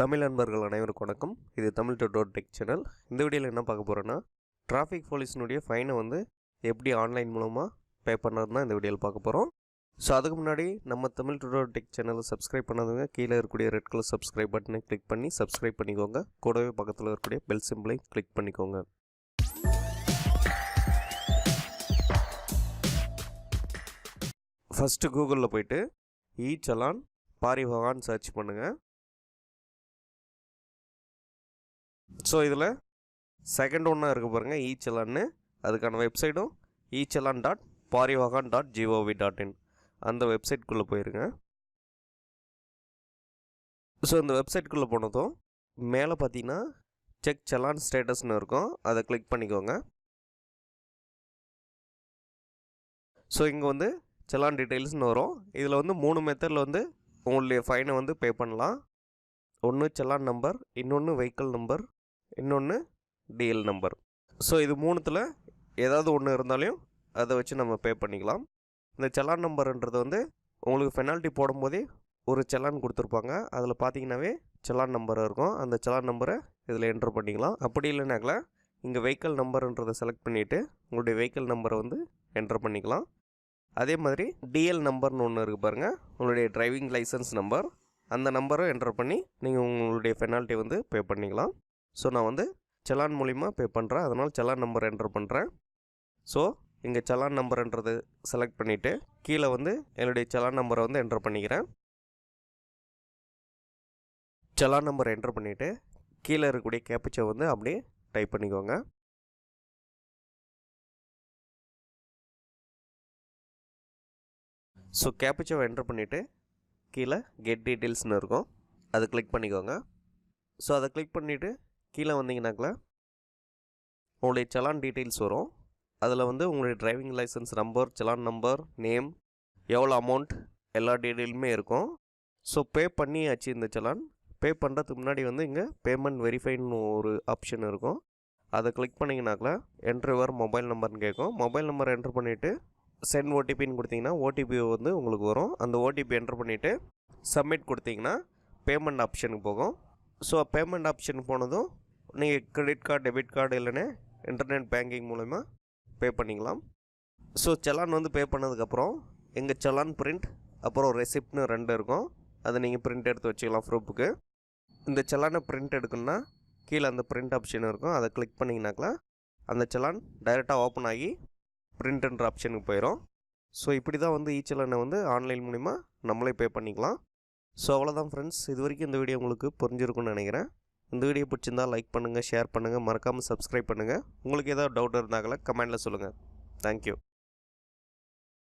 தமிழ் நண்பர்கள் அனைவருக்கும் வணக்கம். இது தமிழ் டுடோர் டெக் சேனல். இந்த வீடியோவில் என்ன பார்க்க போகிறோன்னா, டிராஃபிக் போலீஸினுடைய ஃபைனை வந்து எப்படி ஆன்லைன் மூலமாக பே பண்ணுறது தான் இந்த வீடியோவில் பார்க்க போகிறோம். ஸோ அதுக்கு முன்னாடி நம்ம தமிழ் டுடோர் டெக் சேனலை சப்ஸ்கிரைப் பண்ணாதவங்க கீழே இருக்கக்கூடிய ரெட் கலர் சப்ஸ்கிரைப் பட்டனை கிளிக் பண்ணி சப்ஸ்கிரைப் பண்ணிக்கோங்க. கூடவே பக்கத்தில் இருக்கக்கூடிய பெல் சிம்பிளை கிளிக் பண்ணிக்கோங்க. ஃபஸ்ட்டு கூகுளில் போய்ட்டு challan பாரிவகான் சர்ச் பண்ணுங்கள். ஸோ இதில் செகண்ட் ஒன்றா இருக்குது பாருங்கள், challanன்னு. அதுக்கான வெப்சைட்டும் challan.parivahan.gov.in அந்த வெப்சைட்குள்ளே போயிருங்க. ஸோ இந்த வெப்சைட்குள்ளே போனதும் மேலே பார்த்தீங்கன்னா செக் சலான் ஸ்டேட்டஸ்னு இருக்கும், அதை கிளிக் பண்ணிக்கோங்க. ஸோ இங்கே வந்து சலான் டீட்டெயில்ஸ்னு வரும். இதில் வந்து 3 மெத்தடில் வந்து உங்களுடைய ஃபைனை வந்து பே பண்ணலாம். ஒன்று சலான் நம்பர், இன்னொன்று வெஹிக்கிள் நம்பர், இன்னொன்று டிஎல் நம்பர். ஸோ இது மூணுத்தில் ஏதாவது ஒன்று இருந்தாலும் அதை வச்சு நம்ம பே பண்ணிக்கலாம். இந்த சலான் நம்பர்ன்றது வந்து உங்களுக்கு பெனால்ட்டி போடும்போதே ஒரு சலான் கொடுத்துருப்பாங்க. அதில் பார்த்தீங்கன்னாவே சலான் நம்பர் இருக்கும். அந்த சலான் நம்பரை இதில் என்ட்ரு பண்ணிக்கலாம். அப்படி இல்லைனாக்கல இங்கே வெஹிக்கிள் நம்பர்ன்றதை செலக்ட் பண்ணிவிட்டு உங்களுடைய வெஹிக்கிள் நம்பரை வந்து என்ட்ரு பண்ணிக்கலாம். அதே மாதிரி டிஎல் நம்பர்னு ஒன்று இருக்குது பாருங்கள், உங்களுடைய டிரைவிங் லைசன்ஸ் நம்பர். அந்த நம்பரை என்ட்ரு பண்ணி நீங்கள் உங்களுடைய பெனால்ட்டி வந்து பே பண்ணிக்கலாம். ஸோ நான் வந்து சலான் மூலிமா பே பண்ணுறேன், அதனால் சலான் நம்பர் என்ட்ரு பண்ணுறேன். ஸோ இங்கே சலான் நம்பர்ன்றது செலக்ட் பண்ணிவிட்டு கீழே வந்து என்னுடைய சலான் நம்பரை வந்து என்ட்ரு பண்ணிக்கிறேன். சலான் நம்பர் என்ட்ரு பண்ணிவிட்டு கீழே இருக்கக்கூடிய கேப்சா வந்து அப்படியே டைப் பண்ணிக்கோங்க. ஸோ கேப்சாவை என்ட்ரு பண்ணிவிட்டு கீழே கெட் டீட்டெயில்ஸ்னு இருக்கும், அதை கிளிக் பண்ணிக்கோங்க. ஸோ அதை கிளிக் பண்ணிவிட்டு கீழே வந்தீங்கன்னாக்கல உங்களுடைய சலான் டீட்டெயில்ஸ் வரும். அதில் வந்து உங்களுடைய driving licence number, challan number, name, எவ்வளோ அமௌண்ட், எல்லா டீட்டெயிலுமே இருக்கும். ஸோ பே பண்ணியாச்சு. இந்த சலான் பே பண்ணுறதுக்கு முன்னாடி வந்து இங்கே பேமெண்ட் வெரிஃபைன்னு ஒரு ஆப்ஷன் இருக்கும், அதை கிளிக் பண்ணிங்கனாக்கல என்ட்ரு யுவர் மொபைல் நம்பர்னு கேட்கும். மொபைல் நம்பர் என்ட்ரு பண்ணிவிட்டு சென்ட் ஓடிபின்னு கொடுத்தீங்கன்னா ஓடிபி வந்து உங்களுக்கு வரும். அந்த ஓடிபி என்ட்ரு பண்ணிவிட்டு சப்மிட் கொடுத்தீங்கன்னா பேமெண்ட் ஆப்ஷனுக்கு போகும். ஸோ பேமெண்ட் ஆப்ஷன் போனதும் நீங்கள் கிரெடிட் கார்டு, டெபிட் கார்டு இல்லைன்னா இன்டர்நெட் பேங்கிங் மூலமா பே பண்ணிக்கலாம். ஸோ சலான் வந்து பே பண்ணதுக்கப்புறம் எங்கள் சலான் பிரிண்ட் அப்புறம் ரெசிப்ட்னு 2 இருக்கும், அதை நீங்கள் பிரிண்ட் எடுத்து வச்சுக்கலாம் ப்ரூஃபுக்கு. இந்த சலானை பிரிண்ட் எடுக்கணுன்னா கீழே அந்த பிரிண்ட் ஆப்ஷன் இருக்கும், அதை கிளிக் பண்ணிங்கனாக்கா அந்த சலான் டைரெக்டாக ஓப்பன் ஆகி பிரிண்ட்ன்ற ஆப்ஷனுக்கு போயிடும். ஸோ இப்படி தான் வந்து சலானை வந்து ஆன்லைன் மூலிமா நம்மளே பே பண்ணிக்கலாம். ஸோ அவ்வளோதான் ஃப்ரெண்ட்ஸ், இது வரைக்கும் இந்த வீடியோ உங்களுக்கு புரிஞ்சிருக்குன்னு நினைக்கிறேன். இந்த வீடியோ பிடிச்சிருந்தால் லைக் பண்ணுங்கள், ஷேர் பண்ணுங்கள், மறக்காமல் சப்ஸ்கிரைப் பண்ணுங்கள். உங்களுக்கு ஏதாவது டவுட் இருந்தாங்களா கமெண்டில் சொல்லுங்கள். தேங்க்யூ.